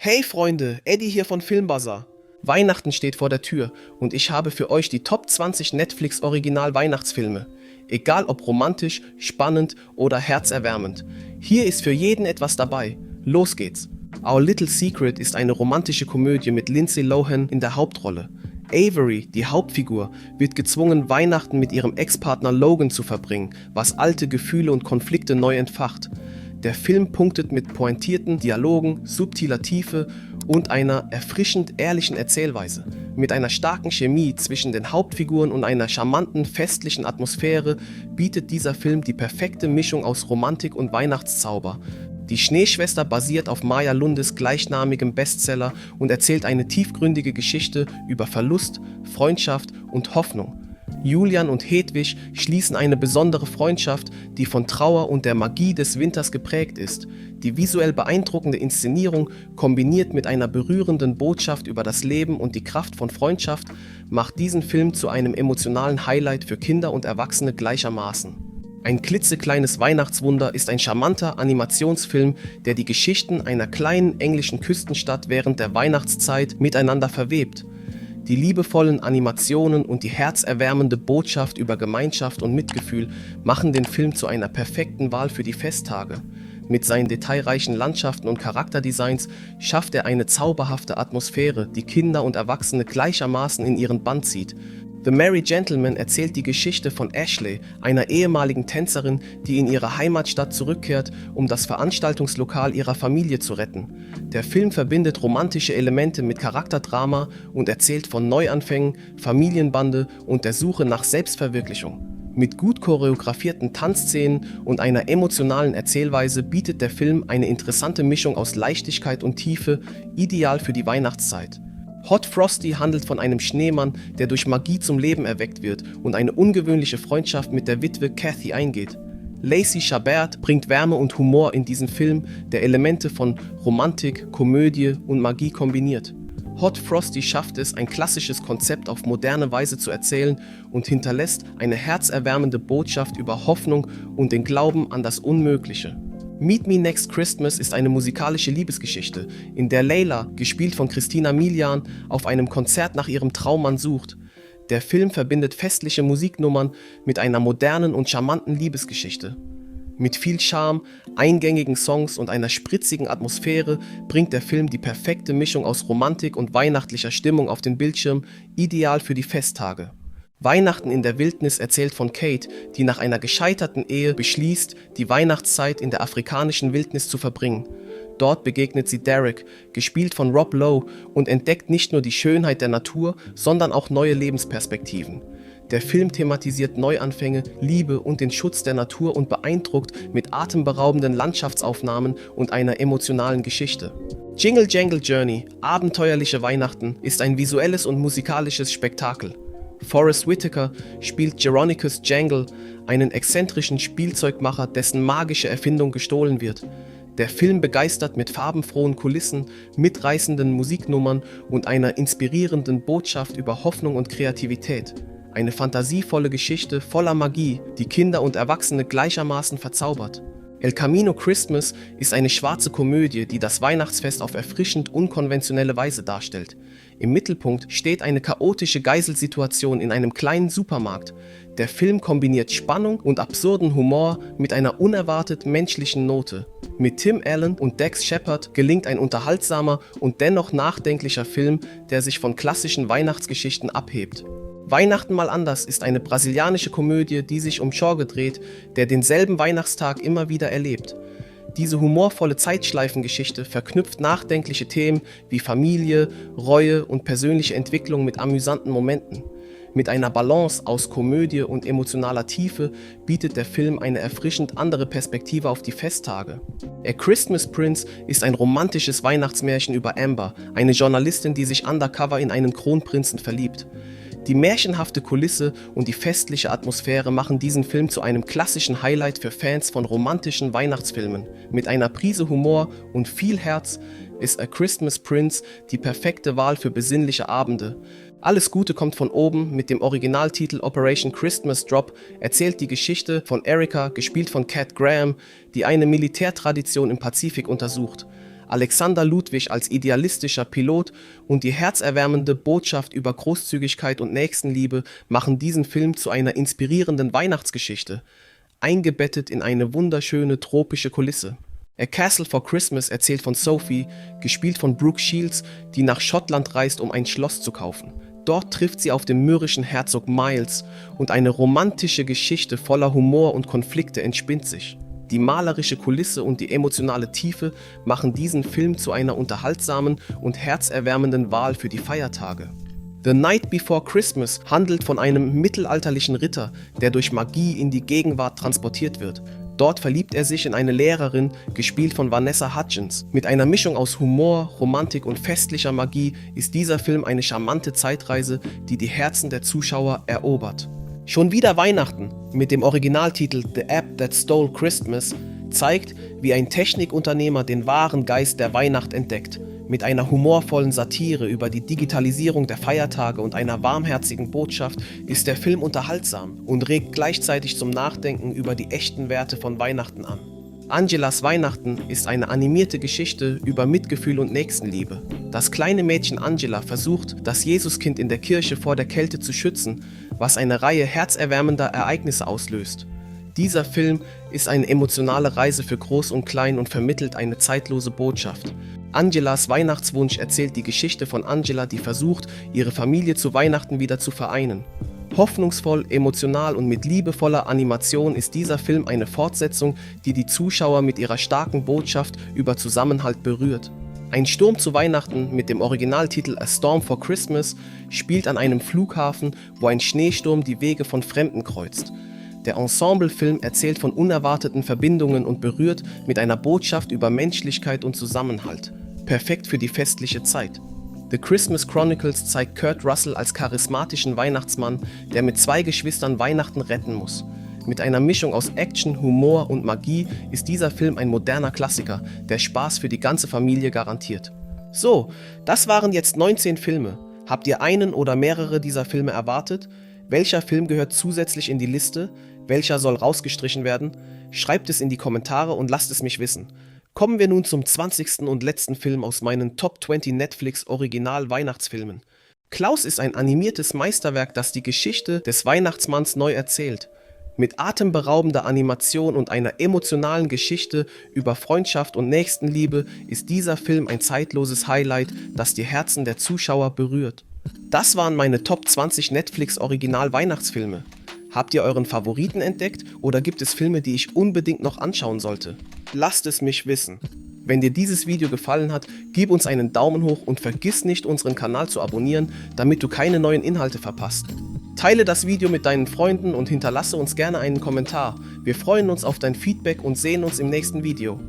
Hey Freunde, Eddie hier von Filmbuzzer. Weihnachten steht vor der Tür und ich habe für euch die Top 20 Netflix-Original-Weihnachtsfilme. Egal ob romantisch, spannend oder herzerwärmend. Hier ist für jeden etwas dabei. Los geht's. Our Little Secret ist eine romantische Komödie mit Lindsay Lohan in der Hauptrolle. Avery, die Hauptfigur, wird gezwungen, Weihnachten mit ihrem Ex-Partner Logan zu verbringen, was alte Gefühle und Konflikte neu entfacht. Der Film punktet mit pointierten Dialogen, subtiler Tiefe und einer erfrischend ehrlichen Erzählweise. Mit einer starken Chemie zwischen den Hauptfiguren und einer charmanten, festlichen Atmosphäre bietet dieser Film die perfekte Mischung aus Romantik und Weihnachtszauber. Die Schneeschwester basiert auf Maya Lundes gleichnamigem Bestseller und erzählt eine tiefgründige Geschichte über Verlust, Freundschaft und Hoffnung. Julian und Hedwig schließen eine besondere Freundschaft, die von Trauer und der Magie des Winters geprägt ist. Die visuell beeindruckende Inszenierung, kombiniert mit einer berührenden Botschaft über das Leben und die Kraft von Freundschaft, macht diesen Film zu einem emotionalen Highlight für Kinder und Erwachsene gleichermaßen. Ein klitzekleines Weihnachtswunder ist ein charmanter Animationsfilm, der die Geschichten einer kleinen englischen Küstenstadt während der Weihnachtszeit miteinander verwebt. Die liebevollen Animationen und die herzerwärmende Botschaft über Gemeinschaft und Mitgefühl machen den Film zu einer perfekten Wahl für die Festtage. Mit seinen detailreichen Landschaften und Charakterdesigns schafft er eine zauberhafte Atmosphäre, die Kinder und Erwachsene gleichermaßen in ihren Bann zieht. The Merry Gentleman erzählt die Geschichte von Ashley, einer ehemaligen Tänzerin, die in ihre Heimatstadt zurückkehrt, um das Veranstaltungslokal ihrer Familie zu retten. Der Film verbindet romantische Elemente mit Charakterdrama und erzählt von Neuanfängen, Familienbande und der Suche nach Selbstverwirklichung. Mit gut choreografierten Tanzszenen und einer emotionalen Erzählweise bietet der Film eine interessante Mischung aus Leichtigkeit und Tiefe, ideal für die Weihnachtszeit. Hot Frosty handelt von einem Schneemann, der durch Magie zum Leben erweckt wird und eine ungewöhnliche Freundschaft mit der Witwe Kathy eingeht. Lacey Chabert bringt Wärme und Humor in diesen Film, der Elemente von Romantik, Komödie und Magie kombiniert. Hot Frosty schafft es, ein klassisches Konzept auf moderne Weise zu erzählen und hinterlässt eine herzerwärmende Botschaft über Hoffnung und den Glauben an das Unmögliche. Meet Me Next Christmas ist eine musikalische Liebesgeschichte, in der Layla, gespielt von Christina Milian, auf einem Konzert nach ihrem Traummann sucht. Der Film verbindet festliche Musiknummern mit einer modernen und charmanten Liebesgeschichte. Mit viel Charme, eingängigen Songs und einer spritzigen Atmosphäre bringt der Film die perfekte Mischung aus Romantik und weihnachtlicher Stimmung auf den Bildschirm, ideal für die Festtage. Weihnachten in der Wildnis erzählt von Kate, die nach einer gescheiterten Ehe beschließt, die Weihnachtszeit in der afrikanischen Wildnis zu verbringen. Dort begegnet sie Derek, gespielt von Rob Lowe, und entdeckt nicht nur die Schönheit der Natur, sondern auch neue Lebensperspektiven. Der Film thematisiert Neuanfänge, Liebe und den Schutz der Natur und beeindruckt mit atemberaubenden Landschaftsaufnahmen und einer emotionalen Geschichte. Jingle Jangle Journey, abenteuerliche Weihnachten, ist ein visuelles und musikalisches Spektakel. Forest Whitaker spielt Jeronicus Jangle, einen exzentrischen Spielzeugmacher, dessen magische Erfindung gestohlen wird. Der Film begeistert mit farbenfrohen Kulissen, mitreißenden Musiknummern und einer inspirierenden Botschaft über Hoffnung und Kreativität. Eine fantasievolle Geschichte voller Magie, die Kinder und Erwachsene gleichermaßen verzaubert. El Camino Christmas ist eine schwarze Komödie, die das Weihnachtsfest auf erfrischend unkonventionelle Weise darstellt. Im Mittelpunkt steht eine chaotische Geiselsituation in einem kleinen Supermarkt. Der Film kombiniert Spannung und absurden Humor mit einer unerwartet menschlichen Note. Mit Tim Allen und Dax Shepard gelingt ein unterhaltsamer und dennoch nachdenklicher Film, der sich von klassischen Weihnachtsgeschichten abhebt. Weihnachten mal anders ist eine brasilianische Komödie, die sich um Jorge dreht, der denselben Weihnachtstag immer wieder erlebt. Diese humorvolle Zeitschleifengeschichte verknüpft nachdenkliche Themen wie Familie, Reue und persönliche Entwicklung mit amüsanten Momenten. Mit einer Balance aus Komödie und emotionaler Tiefe bietet der Film eine erfrischend andere Perspektive auf die Festtage. A Christmas Prince ist ein romantisches Weihnachtsmärchen über Amber, eine Journalistin, die sich undercover in einen Kronprinzen verliebt. Die märchenhafte Kulisse und die festliche Atmosphäre machen diesen Film zu einem klassischen Highlight für Fans von romantischen Weihnachtsfilmen. Mit einer Prise Humor und viel Herz ist A Christmas Prince die perfekte Wahl für besinnliche Abende. Alles Gute kommt von oben mit dem Originaltitel Operation Christmas Drop erzählt die Geschichte von Erica, gespielt von Cat Graham, die eine Militärtradition im Pazifik untersucht. Alexander Ludwig als idealistischer Pilot und die herzerwärmende Botschaft über Großzügigkeit und Nächstenliebe machen diesen Film zu einer inspirierenden Weihnachtsgeschichte, eingebettet in eine wunderschöne tropische Kulisse. A Castle for Christmas erzählt von Sophie, gespielt von Brooke Shields, die nach Schottland reist, um ein Schloss zu kaufen. Dort trifft sie auf den mürrischen Herzog Miles und eine romantische Geschichte voller Humor und Konflikte entspinnt sich. Die malerische Kulisse und die emotionale Tiefe machen diesen Film zu einer unterhaltsamen und herzerwärmenden Wahl für die Feiertage. The Night Before Christmas handelt von einem mittelalterlichen Ritter, der durch Magie in die Gegenwart transportiert wird. Dort verliebt er sich in eine Lehrerin, gespielt von Vanessa Hudgens. Mit einer Mischung aus Humor, Romantik und festlicher Magie ist dieser Film eine charmante Zeitreise, die die Herzen der Zuschauer erobert. Schon wieder Weihnachten mit dem Originaltitel The App That Stole Christmas zeigt, wie ein Technikunternehmer den wahren Geist der Weihnacht entdeckt. Mit einer humorvollen Satire über die Digitalisierung der Feiertage und einer warmherzigen Botschaft ist der Film unterhaltsam und regt gleichzeitig zum Nachdenken über die echten Werte von Weihnachten an. Angelas Weihnachten ist eine animierte Geschichte über Mitgefühl und Nächstenliebe. Das kleine Mädchen Angela versucht, das Jesuskind in der Kirche vor der Kälte zu schützen, was eine Reihe herzerwärmender Ereignisse auslöst. Dieser Film ist eine emotionale Reise für Groß und Klein und vermittelt eine zeitlose Botschaft. Angelas Weihnachtswunsch erzählt die Geschichte von Angela, die versucht, ihre Familie zu Weihnachten wieder zu vereinen. Hoffnungsvoll, emotional und mit liebevoller Animation ist dieser Film eine Fortsetzung, die die Zuschauer mit ihrer starken Botschaft über Zusammenhalt berührt. Ein Sturm zu Weihnachten mit dem Originaltitel A Storm for Christmas spielt an einem Flughafen, wo ein Schneesturm die Wege von Fremden kreuzt. Der Ensemblefilm erzählt von unerwarteten Verbindungen und berührt mit einer Botschaft über Menschlichkeit und Zusammenhalt. Perfekt für die festliche Zeit. The Christmas Chronicles zeigt Kurt Russell als charismatischen Weihnachtsmann, der mit zwei Geschwistern Weihnachten retten muss. Mit einer Mischung aus Action, Humor und Magie ist dieser Film ein moderner Klassiker, der Spaß für die ganze Familie garantiert. So, das waren jetzt 19 Filme. Habt ihr einen oder mehrere dieser Filme erwartet? Welcher Film gehört zusätzlich in die Liste? Welcher soll rausgestrichen werden? Schreibt es in die Kommentare und lasst es mich wissen. Kommen wir nun zum 20. und letzten Film aus meinen Top 20 Netflix Original Weihnachtsfilmen. Klaus ist ein animiertes Meisterwerk, das die Geschichte des Weihnachtsmanns neu erzählt. Mit atemberaubender Animation und einer emotionalen Geschichte über Freundschaft und Nächstenliebe ist dieser Film ein zeitloses Highlight, das die Herzen der Zuschauer berührt. Das waren meine Top 20 Netflix Original Weihnachtsfilme. Habt ihr euren Favoriten entdeckt oder gibt es Filme, die ich unbedingt noch anschauen sollte? Lasst es mich wissen. Wenn dir dieses Video gefallen hat, gib uns einen Daumen hoch und vergiss nicht, unseren Kanal zu abonnieren, damit du keine neuen Inhalte verpasst. Teile das Video mit deinen Freunden und hinterlasse uns gerne einen Kommentar. Wir freuen uns auf dein Feedback und sehen uns im nächsten Video.